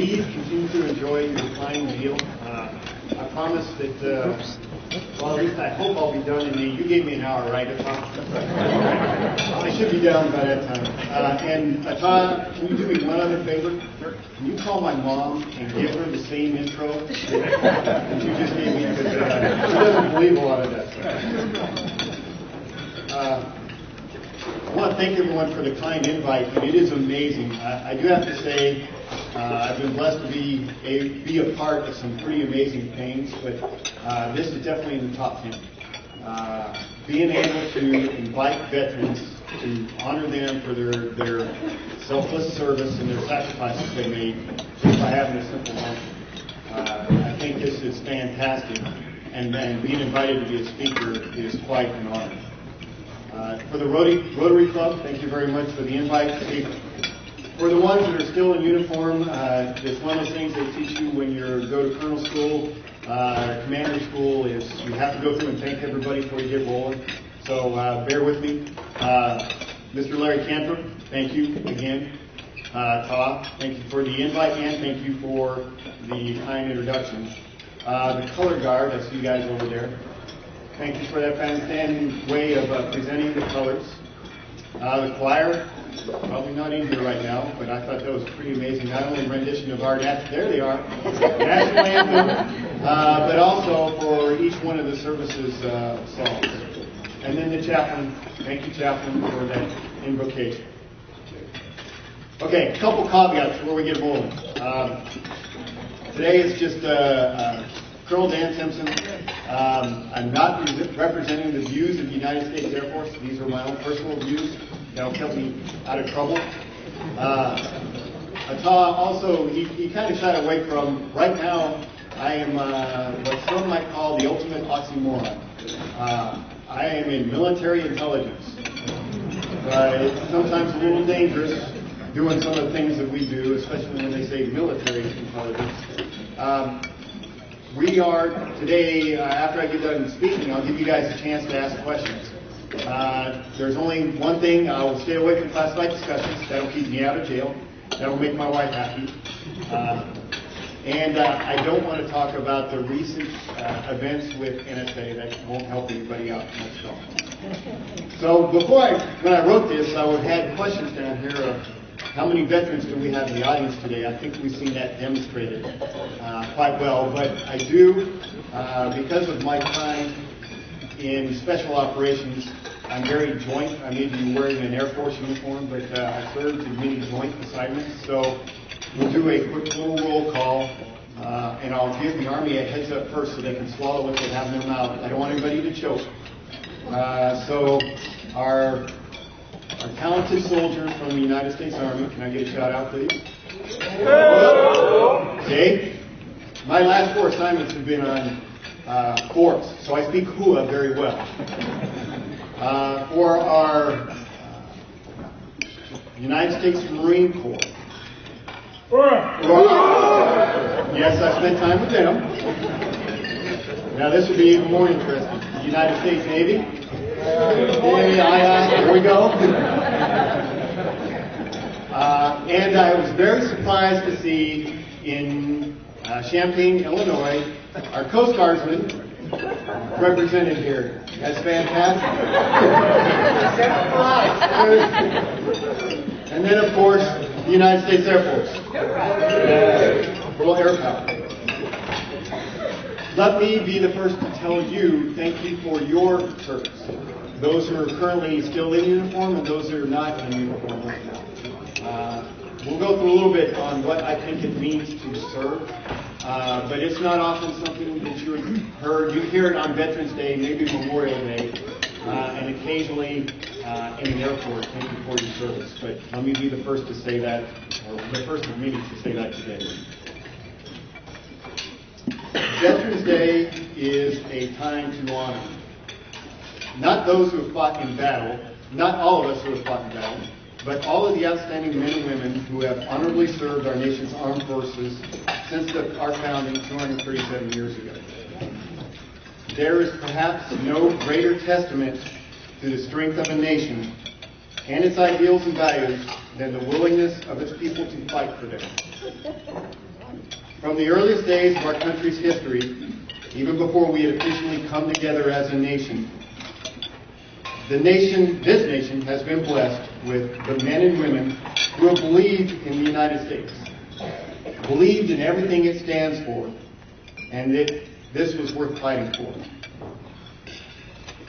please continue to enjoy your reclining meal. I promise that, well, at least I hope I'll be done you gave me an hour, right, Atah? I should be done by that time. And Atah, can you do me one other favor? Can you call my mom and give her the same intro that you just gave me? Because she doesn't believe a lot of that stuff. I want to thank everyone for the kind invite, and it is amazing. I do have to say, I've been blessed to be a part of some pretty amazing things, but this is definitely in the top 10. Being able to invite veterans, to honor them for their selfless service and their sacrifices they made just by having a simple lunch. I think this is fantastic, and being invited to be a speaker is quite an honor. For the Rotary Club, thank you very much for the invite. For the ones that are still in uniform, it's one of those things they teach you when you go to colonel school, commander school, is you have to go through and thank everybody before you get rolling. So bear with me. Mr. Larry Camper, thank you again. Todd, thank you for the invite, and thank you for the kind introduction. The color guard, I see you guys over there. Thank you for that fantastic way of presenting the colors. The choir, probably not in here right now, but I thought that was pretty amazing. Not only rendition of our there they are, national anthem, but also for each one of the services songs. And then the chaplain, thank you, chaplain, for that invocation. Okay, a couple caveats before we get rolling. Today is just Colonel Dan Simpson. I'm not representing the views of the United States Air Force. These are my own personal views. That'll keep me out of trouble. Atah also, he kind of shied away from, right now, I am what some might call the ultimate oxymoron. I am in military intelligence. It's sometimes a little dangerous doing some of the things that we do, especially when they say military intelligence. We are today, after I get done speaking, I'll give you guys a chance to ask questions. There's only one thing, I will stay away from classified discussions. That'll keep me out of jail. That'll make my wife happy. And I don't want to talk about the recent events with NSA. That won't help anybody out much at all. So when I wrote this, I had questions down here of how many veterans do we have in the audience today. I think we've seen that demonstrated quite well. But I do, because of my time in special operations, I'm very joint. I may be wearing an Air Force uniform, but I served in many joint assignments. So we'll do a quick little roll call, and I'll give the Army a heads up first so they can swallow what they have in their mouth. I don't want anybody to choke. So our talented soldiers from the United States Army, can I get a shout out, please? Okay. My last 4 assignments have been on forts, so I speak Hua very well. For our United States Marine Corps. Yes, I spent time with them. Now this would be even more interesting. The United States Navy. Here we go. And I was very surprised to see in Champaign, Illinois, our Coast Guardsmen represented here. That's fantastic. And then, of course, the United States Air Force. World Air Power. Let me be the first to tell you thank you for your service. Those who are currently still in uniform and those who are not in uniform right now. We'll go through a little bit on what I think it means to serve, but it's not often something that you heard. You hear it on Veterans Day, maybe Memorial Day, and occasionally in an airport. Thank you for your service. But let me be the first to say that, or the first of many to say that today. Veterans Day is a time to honor not those who have fought in battle, not all of us who have fought in battle, but all of the outstanding men and women who have honorably served our nation's armed forces since our founding 237 years ago. There is perhaps no greater testament to the strength of a nation and its ideals and values than the willingness of its people to fight for them. From the earliest days of our country's history, even before we had officially come together as a nation, this nation has been blessed with the men and women who have believed in the United States, believed in everything it stands for, and that this was worth fighting for.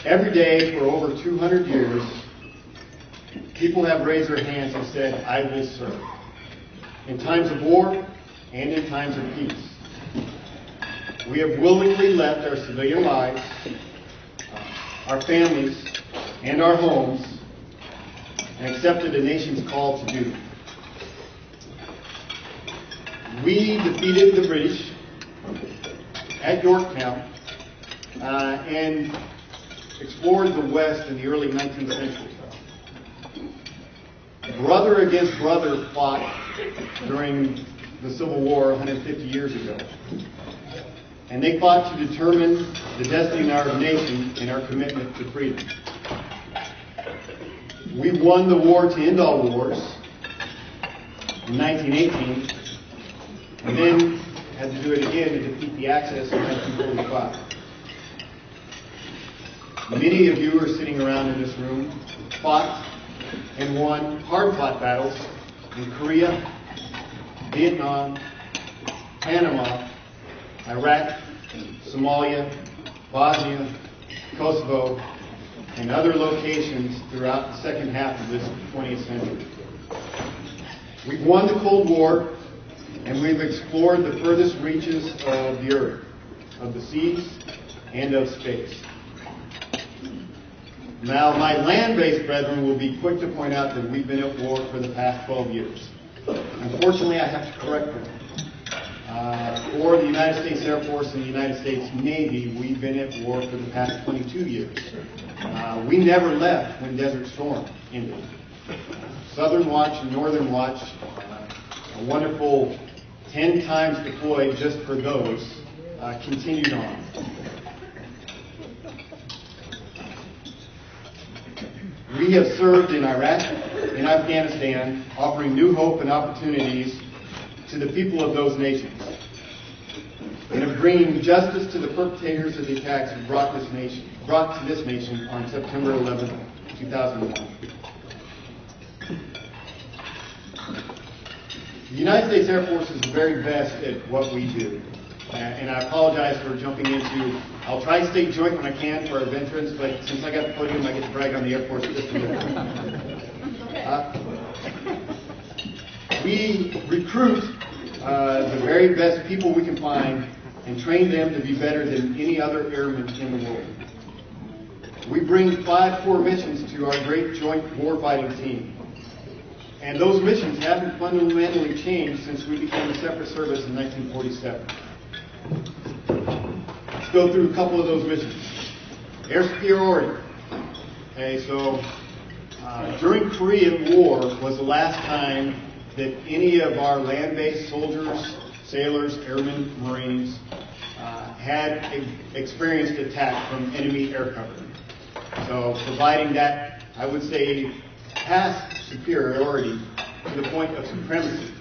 Every day for over 200 years, people have raised their hands and said, "I will serve," in times of war and in times of peace. We have willingly left our civilian lives, our families, and our homes, and accepted the nation's call to do. We defeated the British at Yorktown and explored the West in the early 19th century. Brother against brother fought during the Civil War 150 years ago. And they fought to determine the destiny of our nation and our commitment to freedom. We won the war to end all wars in 1918, and then had to do it again to defeat the Axis in 1945. Many of you who are sitting around in this room fought and won hard-fought battles in Korea, Vietnam, Panama, Iraq, Somalia, Bosnia, Kosovo, and other locations throughout the second half of this 20th century. We've won the Cold War, and we've explored the furthest reaches of the earth, of the seas, and of space. Now, my land-based brethren will be quick to point out that we've been at war for the past 12 years. Unfortunately, I have to correct them. For the United States Air Force and the United States Navy, we've been at war for the past 22 years. We never left when Desert Storm ended. Southern Watch and Northern Watch, a wonderful 10 times deployed just for those, continued on. We have served in Iraq and Afghanistan, offering new hope and opportunities to the people of those nations, and of bringing justice to the perpetrators of the attacks brought to this nation on September 11, 2001. The United States Air Force is the very best at what we do. And I apologize for jumping into, I'll try to stay joint when I can for our veterans, but since I got the podium, I get to brag on the Air Force just a little bit. We recruit the very best people we can find and train them to be better than any other airmen in the world. We bring 5 core missions to our great joint warfighting team. And those missions haven't fundamentally changed since we became a separate service in 1947. Let's go through a couple of those missions. Air superiority. Okay, so during Korean War was the last time that any of our land-based soldiers, sailors, airmen, Marines had experienced attack from enemy air cover. So providing that, I would say, past superiority to the point of supremacy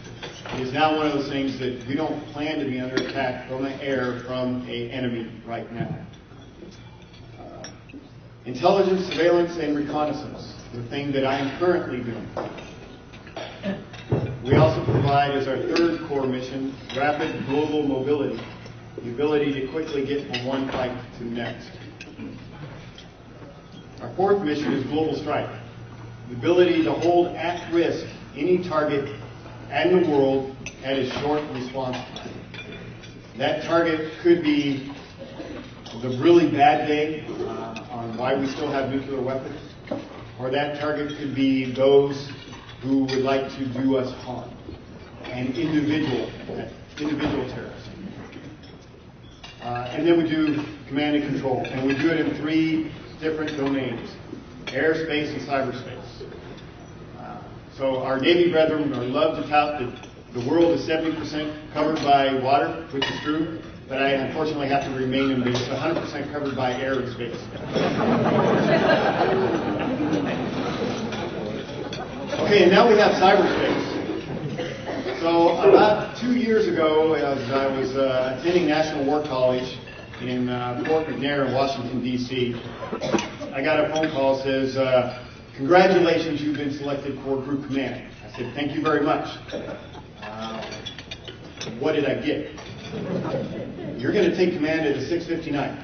is now one of those things that we don't plan to be under attack from the air from an enemy right now. Intelligence, surveillance, and reconnaissance, the thing that I am currently doing. We also provide, as our third core mission, rapid global mobility, the ability to quickly get from one fight to the next. Our fourth mission is global strike, the ability to hold at risk any target in the world at a short response time. That target could be the really bad day on why we still have nuclear weapons, or that target could be those who would like to do us harm, and individual terrorists. And then we do command and control, and we do it in 3 different domains: airspace and cyberspace. So our Navy brethren are love to tout that the world is 70% covered by water, which is true, but I unfortunately have to remain in this 100% covered by air and space. Okay, and now we have cyberspace. So about 2 years ago, as I was attending National War College in Fort McNair in Washington, D.C., I got a phone call that says, congratulations, you've been selected for Group Command. I said, thank you very much. What did I get? You're going to take command of the 659.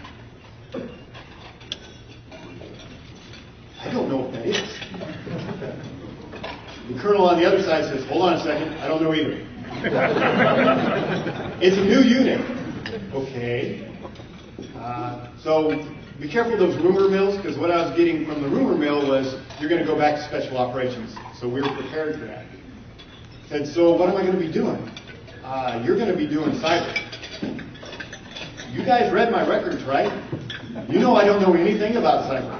I don't know what that is. The colonel on the other side says, hold on a second, I don't know either. It's a new unit. Okay. So be careful of those rumor mills, because what I was getting from the rumor mill was, you're going to go back to special operations. So we were prepared for that. Said, so what am I going to be doing? You're going to be doing cyber. You guys read my records, right? You know I don't know anything about cyber.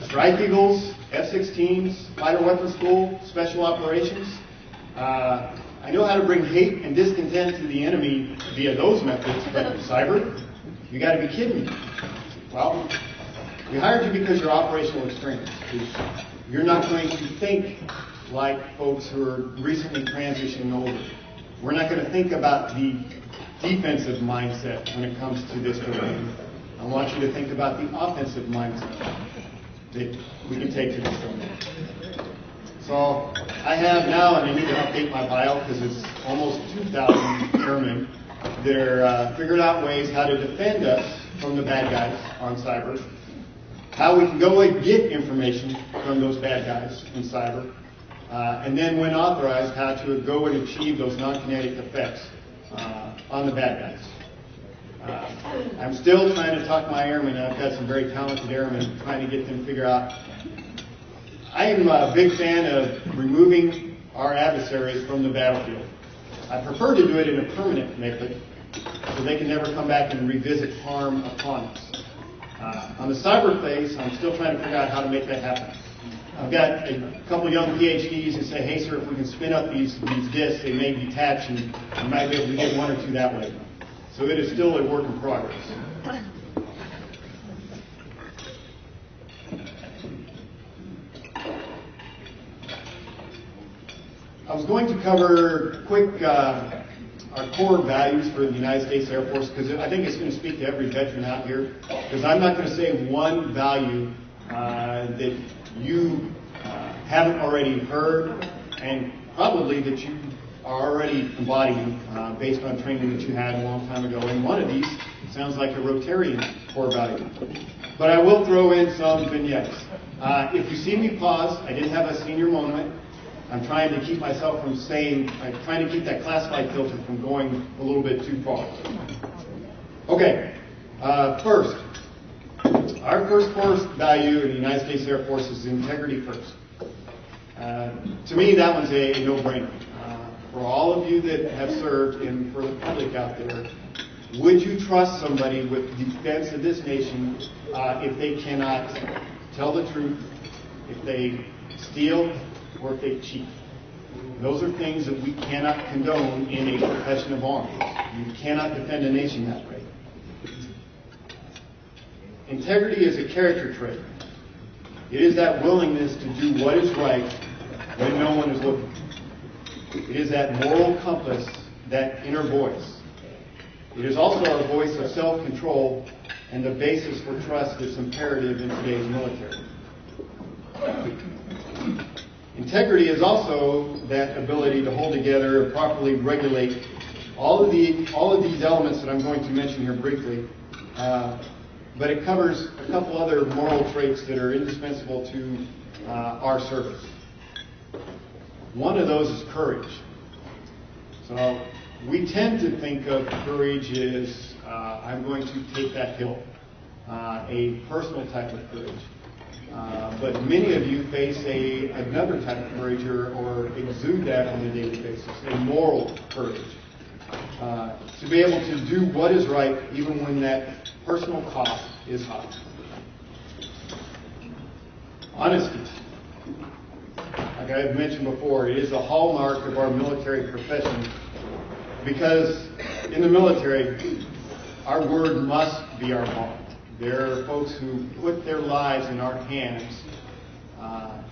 Strike Eagles, F-16s, Fighter Weapons School, Special Operations. I know how to bring hate and discontent to the enemy via those methods, but cyber? You got to be kidding me. Well, we hired you because you're operational experienced. You're not going to think like folks who are recently transitioning over. We're not going to think about the defensive mindset when it comes to this domain. I want you to think about the offensive mindset that we can take to this domain. So I have now, and I need to update my bio because it's almost 2,000 airmen that are figured out ways how to defend us from the bad guys on cyber, how we can go and get information from those bad guys in cyber, and then when authorized, how to go and achieve those non-kinetic effects on the bad guys. I'm still trying to talk my airmen, and I've got some very talented airmen, trying to get them to figure out. I am a big fan of removing our adversaries from the battlefield. I prefer to do it in a permanent method, so they can never come back and revisit harm upon us. On the cyber phase, I'm still trying to figure out how to make that happen. I've got a couple of young PhDs who say, hey sir, if we can spin up these disks, they may detach and we might be able to get one or two that way. So it is still a work in progress. I was going to cover quick our core values for the United States Air Force, because I think it's going to speak to every veteran out here, because I'm not going to say one value that you haven't already heard, and probably that you are already embodying based on training that you had a long time ago. And one of these sounds like a Rotarian core value. But I will throw in some vignettes. If you see me pause, I did have a senior moment. I'm trying to keep myself from saying, I'm trying to keep that classified filter from going a little bit too far. Okay, first, our first core value in the United States Air Force is integrity first. To me, that one's a no-brainer. For all of you that have served and for the public out there, would you trust somebody with defense of this nation if they cannot tell the truth, if they steal, or if they cheat? Those are things that we cannot condone in a profession of arms. You cannot defend a nation that way. Integrity is a character trait. It is that willingness to do what is right when no one is looking. It is that moral compass, that inner voice. It is also our voice of self-control and the basis for trust that's imperative in today's military. Integrity is also that ability to hold together and properly regulate all of these elements that I'm going to mention here briefly. But it covers a couple other moral traits that are indispensable to our service. One of those is courage. So we tend to think of courage as I'm going to take that hill, a personal type of courage. But many of you face another type of courage or exude that on a daily basis, a moral courage. To be able to do what is right even when that personal cost is high. Honesty. Like I've mentioned before, it is a hallmark of our military profession, because in the military, our word must be our bond. There are folks who put their lives in our hands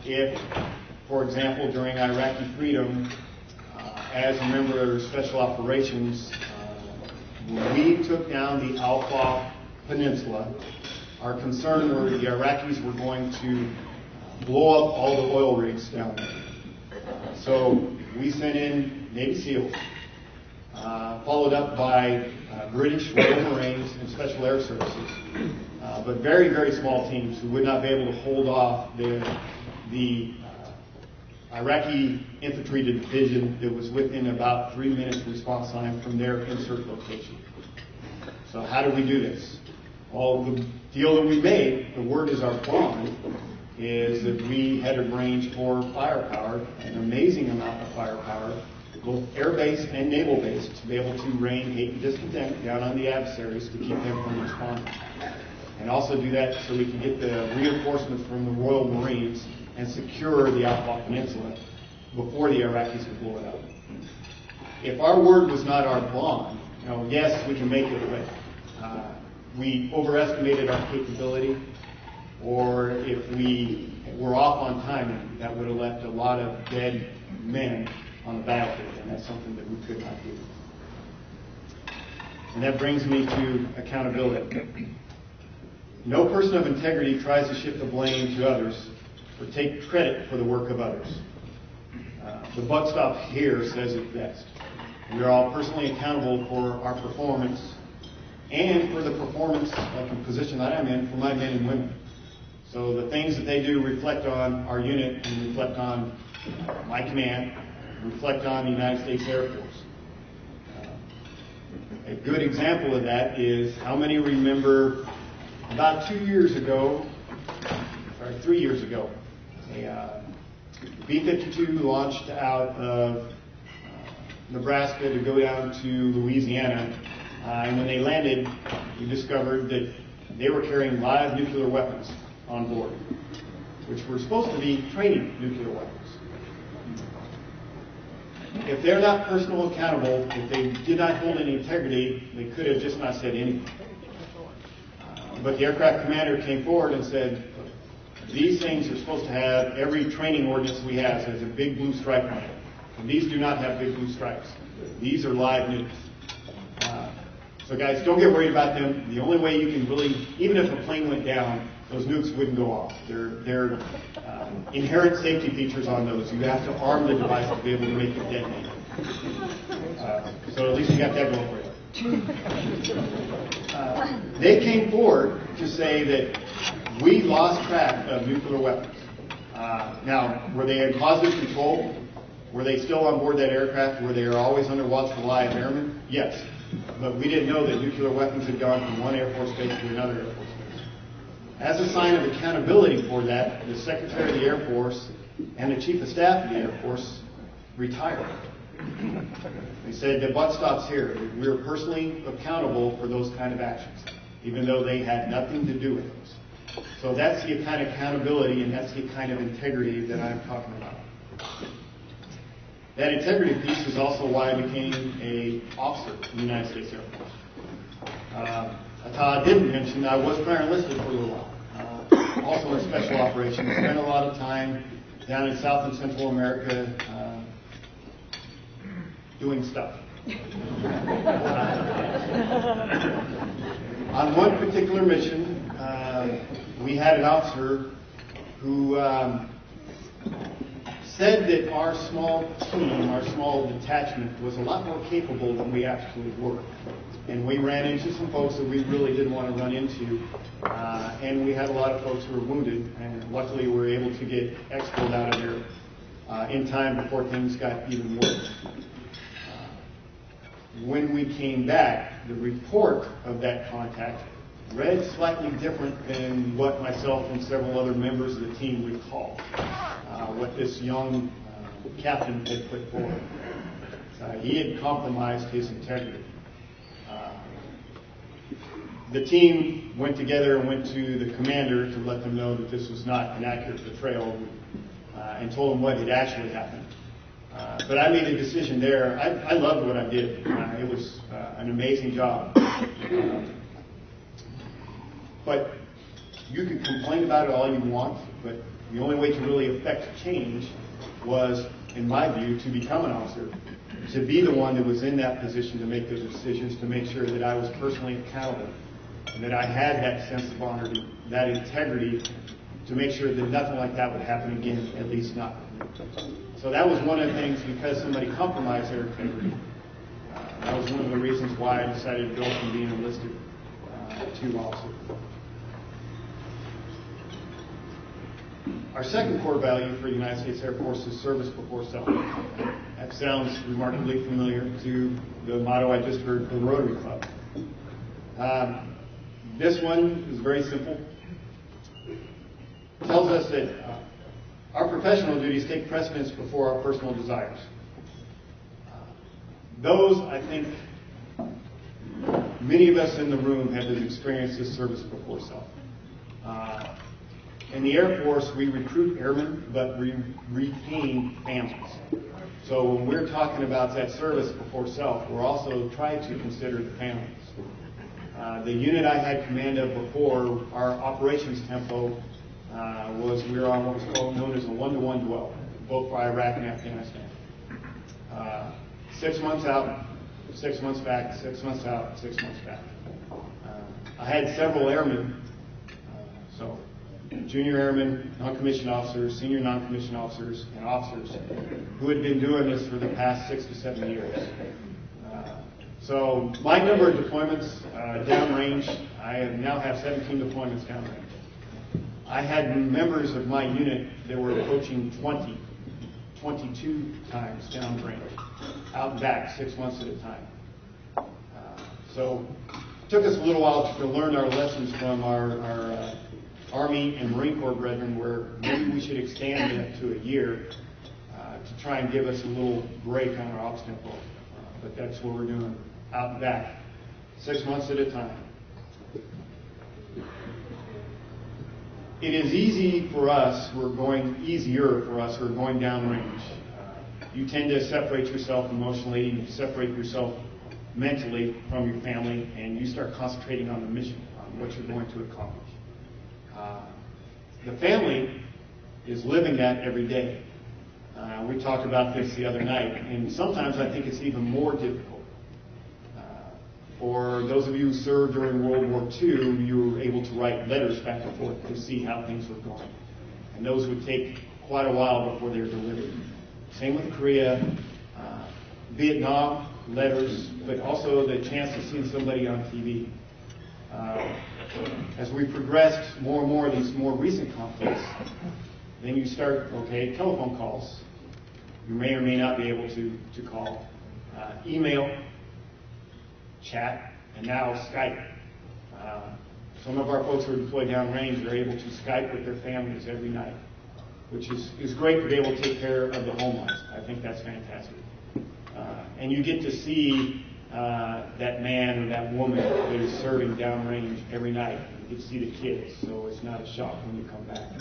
if, for example, during Iraqi freedom, as a member of Special Operations, when we took down the Al-Faw Peninsula, our concern were the Iraqis were going to blow up all the oil rigs down there. So we sent in Navy SEALs, followed up by British Royal Marines and Special Air Services, but very, very small teams who would not be able to hold off the Iraqi infantry division that was within about 3 minutes response time from their insert location. So how did we do this? Well, the deal that we made, the word is our bond, is that we had arranged for firepower, an amazing amount of firepower, both air base and naval base, to be able to rain hate and discontent down on the adversaries to keep them from responding. And also do that so we can get the reinforcements from the Royal Marines and secure the Al-Faw Peninsula before the Iraqis would blow it up. If our word was not our bond, yes, we can make it, but we overestimated our capability, or if we were off on timing, that would have left a lot of dead men on the battlefield, and that's something that we could not do. And that brings me to accountability. No person of integrity tries to shift the blame to others or take credit for the work of others. The buck stop here says it best. We are all personally accountable for our performance and for the performance of the position that I'm in for my men and women. So the things that they do reflect on our unit and reflect on my command, reflect on the United States Air Force. A good example of that is how many remember about 3 years ago, a B-52 launched out of Nebraska to go down to Louisiana, and when they landed, we discovered that they were carrying live nuclear weapons on board, which were supposed to be training nuclear weapons. If they're not personally accountable, if they did not hold any integrity, they could have just not said anything. But the aircraft commander came forward and said, these things are supposed to have, every training ordinance we have has a big blue stripe on it. And these do not have big blue stripes. These are live nukes. So guys, don't get worried about them. The only way you can really, even if a plane went down, those nukes wouldn't go off. There are inherent safety features on those. You have to arm the device to be able to make it detonate. So at least you got that going for you. They came forward to say that we lost track of nuclear weapons. Now, were they in positive control? Were they still on board that aircraft? Were they always under watchful eye of airmen? Yes. But we didn't know that nuclear weapons had gone from one Air Force base to another Air Force base. As a sign of accountability for that, the Secretary of the Air Force and the Chief of Staff of the Air Force retired. They said the buck stops here. We are personally accountable for those kind of actions, even though they had nothing to do with those. So that's the kind of accountability and that's the kind of integrity that I'm talking about. That integrity piece is also why I became an officer in the United States Air Force. I didn't mention I was prior enlisted for a little while. Also in special operations. Spent a lot of time down in South and Central America doing stuff. On one particular mission, we had an officer who said that our small team, our small detachment, was a lot more capable than we actually were. And we ran into some folks that we really didn't want to run into. And we had a lot of folks who were wounded, and luckily we were able to get exfiled out of there in time before things got even worse. When we came back, the report of that contact read slightly different than what myself and several other members of the team recalled. What this young captain had put forward. He had compromised his integrity. The team went together and went to the commander to let them know that this was not an accurate portrayal and told them what had actually happened. But I made a decision there. I loved what I did. It was an amazing job. But you could complain about it all you want, but the only way to really affect change was in my view, to become an officer, to be the one that was in that position to make those decisions, to make sure that I was personally accountable, and that I had that sense of honor, that integrity, to make sure that nothing like that would happen again, at least not. So that was one of the things, because somebody compromised their integrity. That was one of the reasons why I decided to go from being enlisted to officer. Our second core value for the United States Air Force is service before self. That sounds remarkably familiar to the motto I just heard from the Rotary Club. This one is very simple. It tells us that our professional duties take precedence before our personal desires. Those, I think, many of us in the room have experienced this service before self. In the Air Force, we recruit airmen, but we retain families. So when we're talking about that service before self, we're also trying to consider the families. The unit I had command of before, our operations tempo was we were on what was known as a 1-to-1 dwell, both for Iraq and Afghanistan. 6 months out, 6 months back, 6 months out, 6 months back. I had several airmen, so junior airmen, non-commissioned officers, senior non-commissioned officers, and officers who had been doing this for the past 6 to 7 years. So my number of deployments downrange, I now have 17 deployments downrange. I had members of my unit that were approaching 22 times downrange, out and back, 6 months at a time. So it took us a little while to learn our lessons from our Army and Marine Corps brethren, where maybe we should extend it to a year to try and give us a little break on our ops tempo. But that's what we're doing, out and back, 6 months at a time. It is easier for us who are going downrange. You tend to separate yourself emotionally, you separate yourself mentally from your family, and you start concentrating on the mission, on what you're going to accomplish. The family is living that every day. We talked about this the other night, and sometimes I think it's even more difficult. For those of you who served during World War II, you were able to write letters back and forth to see how things were going. And those would take quite a while before they were delivered. Same with Korea, Vietnam, letters, but also the chance of seeing somebody on TV. As we progressed more and more of these more recent conflicts, then you start, telephone calls. You may or may not be able to call. Email, chat, and now Skype. Some of our folks who are deployed downrange are able to Skype with their families every night, which is great to be able to take care of the home life. I think that's fantastic. And you get to see that man or that woman that is serving downrange every night. You get to see the kids, so it's not a shock when you come back.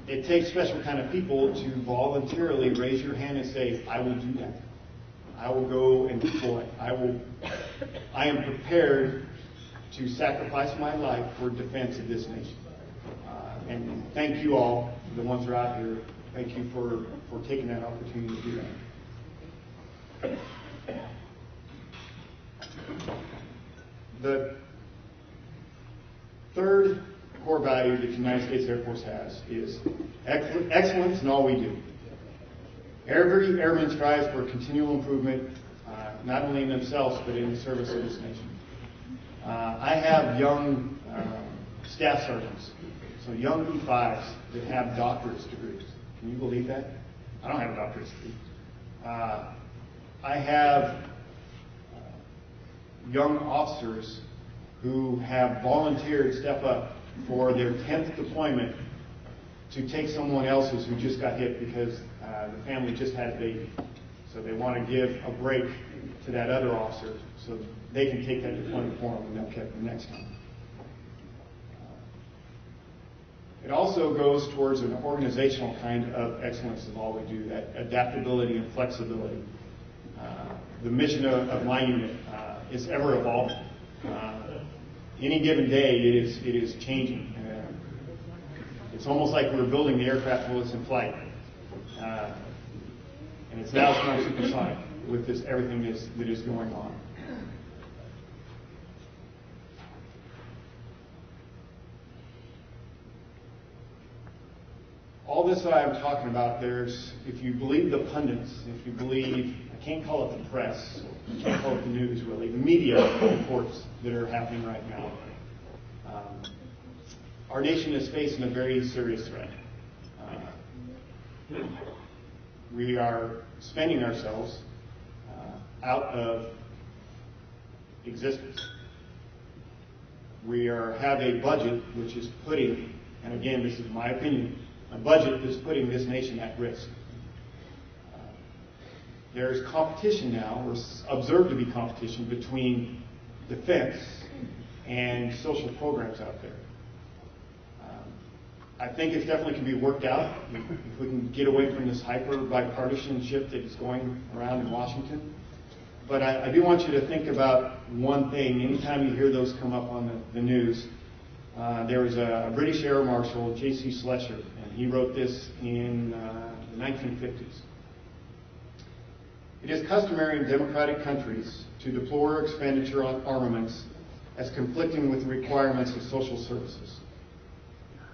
It takes special kind of people to voluntarily raise your hand and say, I will do that. I will go and deploy. I am prepared to sacrifice my life for defense of this nation. And thank you all, the ones who are out here. Thank you for taking that opportunity to do that. The third core value that the United States Air Force has is excellence in all we do. Every airman strives for continual improvement, not only in themselves, but in the service of this nation. I have young staff sergeants, so young E5s that have doctorate degrees. Can you believe that? I don't have a doctorate degree. I have young officers who have volunteered to step up for their 10th deployment to take someone else's who just got hit because the family just had a baby. So they want to give a break to that other officer so they can take that deployment for them and they'll get the next time. It also goes towards an organizational kind of excellence of all we do, that adaptability and flexibility. The mission of my unit is ever evolving. Any given day, it is changing. It's almost like we're building the aircraft while it's in flight. And it's now going supersonic with this everything that is going on. All this that I'm talking about, if you believe the pundits, if you believe, I can't call it the press, I can't call it the news really, the media reports that are happening right now, our nation is facing a very serious threat. We are spending ourselves out of existence. We have a budget which is putting, and again, this is my opinion, a budget that's putting this nation at risk. There's competition now, or observed to be competition, between defense and social programs out there. I think it definitely can be worked out if we can get away from this hyper bipartisanship that is going around in Washington. But I do want you to think about one thing. Anytime you hear those come up on the news, there was a British Air Marshal, J.C. Sletcher, and he wrote this in the 1950s. It is customary in democratic countries to deplore expenditure on armaments as conflicting with the requirements of social services.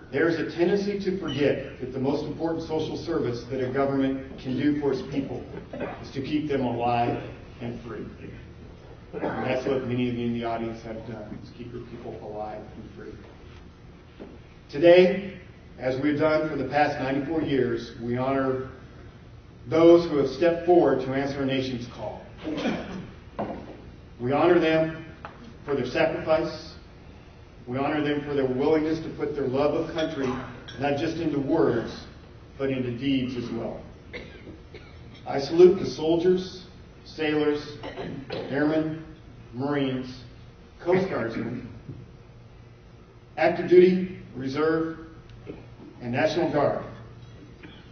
There is a tendency to forget that the most important social service that a government can do for its people is to keep them alive and free. And that's what many of you in the audience have done, is keep your people alive and free. Today, as we've done for the past 94 years, we honor those who have stepped forward to answer our nation's call. We honor them for their sacrifice. We honor them for their willingness to put their love of country not just into words, but into deeds as well. I salute the soldiers, sailors, airmen, Marines, Coast Guardsmen, active duty, reserve, and National Guard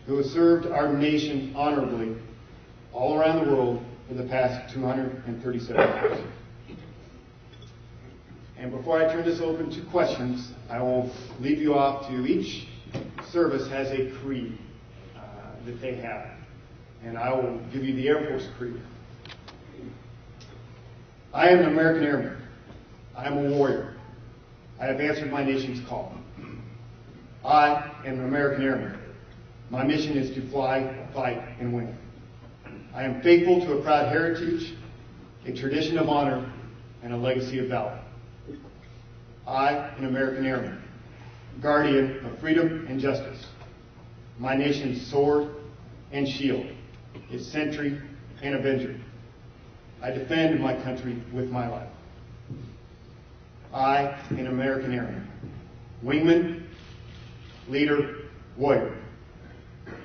who have served our nation honorably all around the world for the past 237 years. And before I turn this open to questions, I will leave you off to each service has a creed that they have. And I will give you the Air Force creed. I am an American Airman. I am a warrior. I have answered my nation's call. I am an American Airman. My mission is to fly, fight, and win. I am faithful to a proud heritage, a tradition of honor, and a legacy of valor. I, an American Airman, guardian of freedom and justice, my nation's sword and shield, its sentry and avenger. I defend my country with my life. I, an American Airman, wingman, leader, warrior.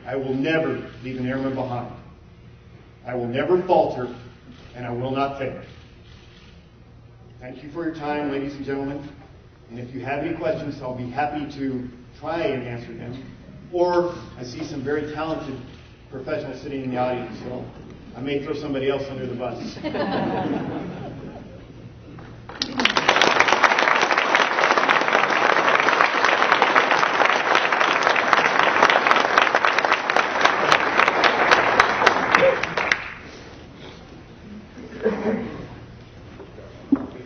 I will never leave an airman behind. I will never falter, and I will not fail. Thank you for your time, ladies and gentlemen. And if you have any questions, I'll be happy to try and answer them. Or I see some very talented professionals sitting in the audience, so I may throw somebody else under the bus.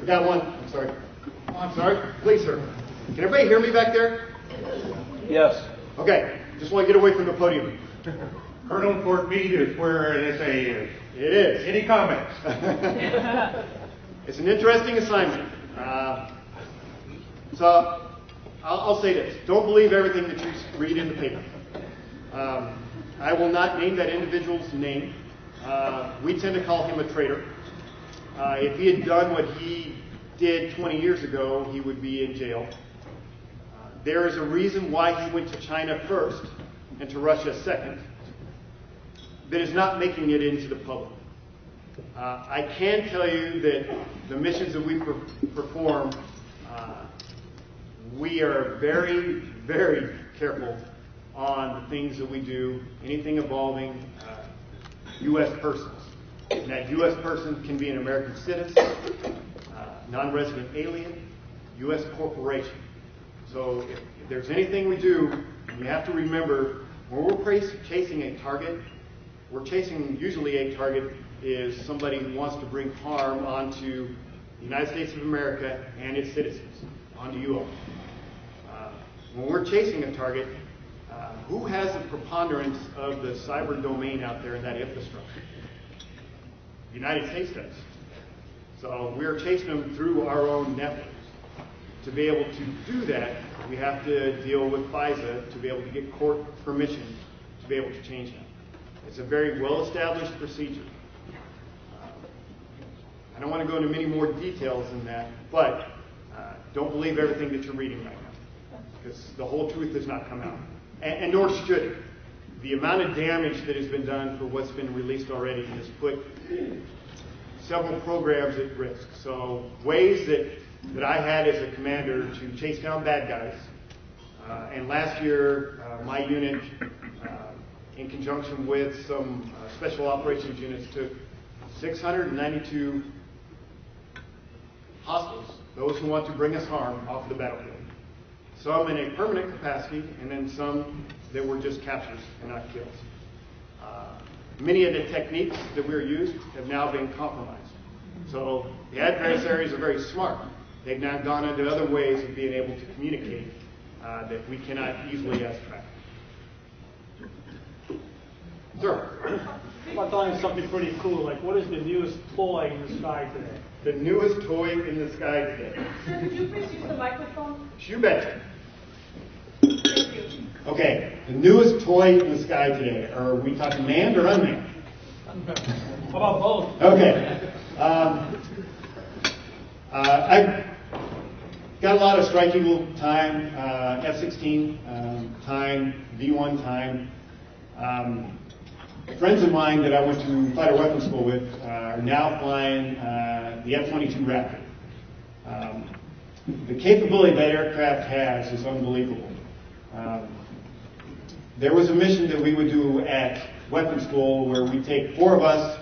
Got one. I'm sorry. Oh, I'm sorry. Please, sir. Can everybody hear me back there? Yes. Okay. Just want to get away from the podium. Colonel Fort Meade is where NSA is. It is. Any comments? It's an interesting assignment. So I'll say this. Don't believe everything that you read in the paper. I will not name that individual's name. We tend to call him a traitor. If he had done what he did 20 years ago, he would be in jail. There is a reason why he went to China first and to Russia second that is not making it into the public. I can tell you that the missions that we perform, we are very, very careful on the things that we do, anything involving U.S. persons. And that U.S. person can be an American citizen, non-resident alien, U.S. corporation. So if there's anything we do, you have to remember, when we're chasing a target, we're chasing usually a target is somebody who wants to bring harm onto the United States of America and its citizens, onto you all. When we're chasing a target, who has the preponderance of the cyber domain out there in that infrastructure? The United States does. So we're chasing them through our own networks. To be able to do that, we have to deal with FISA to be able to get court permission to be able to change that. It's a very well-established procedure. I don't want to go into many more details than that, but don't believe everything that you're reading right now, because the whole truth has not come out. And nor should it. The amount of damage that has been done for what's been released already has put several programs at risk. So ways that I had as a commander to chase down bad guys, and last year my unit, in conjunction with some special operations units, took 692 hostiles, those who want to bring us harm, off the battlefield. Some in a permanent capacity, and then some that were just captures and not kills. Many of the techniques that were used have now been compromised. So the adversaries are very smart. They've now gone into other ways of being able to communicate that we cannot easily abstract. Sir? I'm telling you something pretty cool, like what is the newest toy in the sky today? The newest toy in the sky today. Sir, could you please use the microphone? You betcha. Thank you. Okay, the newest toy in the sky today. Are we talking manned or unmanned? How about both? Okay. I've got a lot of Strike Eagle time, F-16 time, V-1 time. Friends of mine that I went to fighter weapons school with are now flying the F-22 Raptor. The capability that aircraft has is unbelievable. There was a mission that we would do at weapons school where we take 4 of us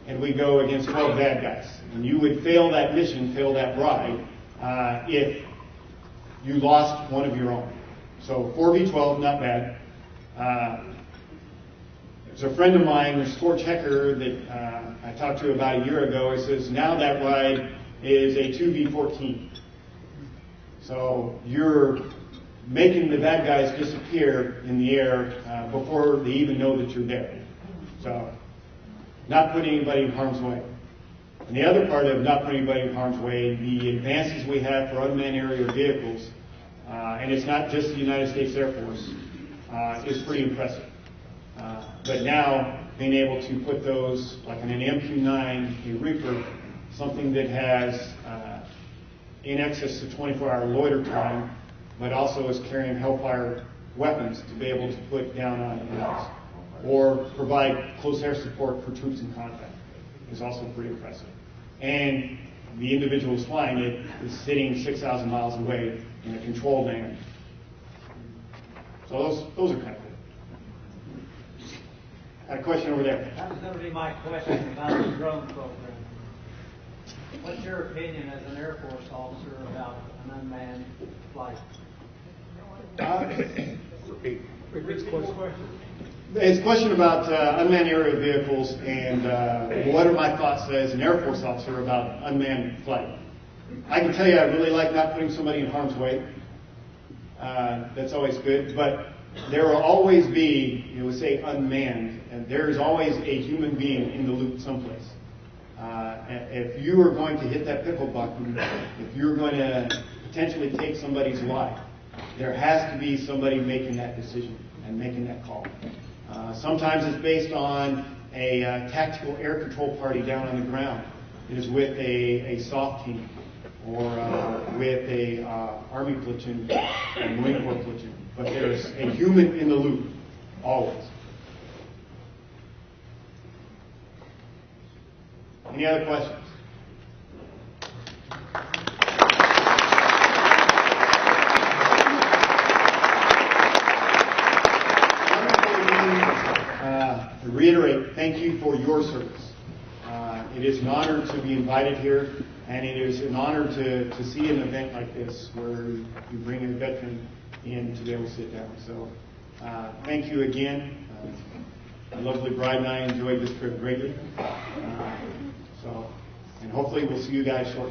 and we go against 12 bad guys. And you would fail that mission, fail that ride, if you lost one of your own. So 4v12, not bad. There's a friend of mine, Scorch Hecker, that I talked to about a year ago. He says now that ride is a 2v14. So you're making the bad guys disappear in the air before they even know that you're there. So not putting anybody in harm's way. And the other part of not putting anybody in harm's way, the advances we have for unmanned aerial vehicles, and it's not just the United States Air Force, is pretty impressive. But now, being able to put those, like in an MQ-9, a Reaper, something that has in excess to 24-hour loiter time, but also is carrying Hellfire weapons to be able to put down on enemies, or provide close air support for troops in contact, is also pretty impressive. And the individuals flying it is sitting 6,000 miles away in a controlled manner. So those are kind of cool. Got a question over there. That was going to be my question about the drone program. What's your opinion as an Air Force officer about an unmanned flight? Repeat the question. It's a question about unmanned aerial vehicles and what are my thoughts as an Air Force officer about unmanned flight. I can tell you I really like not putting somebody in harm's way. That's always good. But there will always be, you would say unmanned, and there is always a human being in the loop someplace. If you are going to hit that pickle button, if you're going to potentially take somebody's life, there has to be somebody making that decision and making that call. Sometimes it's based on a tactical air control party down on the ground. It is with a SOF team or with a Army platoon, a Marine Corps platoon. But there's a human in the loop, always. Any other questions? To reiterate, thank you for your service. It is an honor to be invited here And it is an honor to see an event like this where you bring a veteran in to be able to sit down. So thank you again. My lovely bride and I enjoyed this trip greatly. And hopefully we'll see you guys shortly.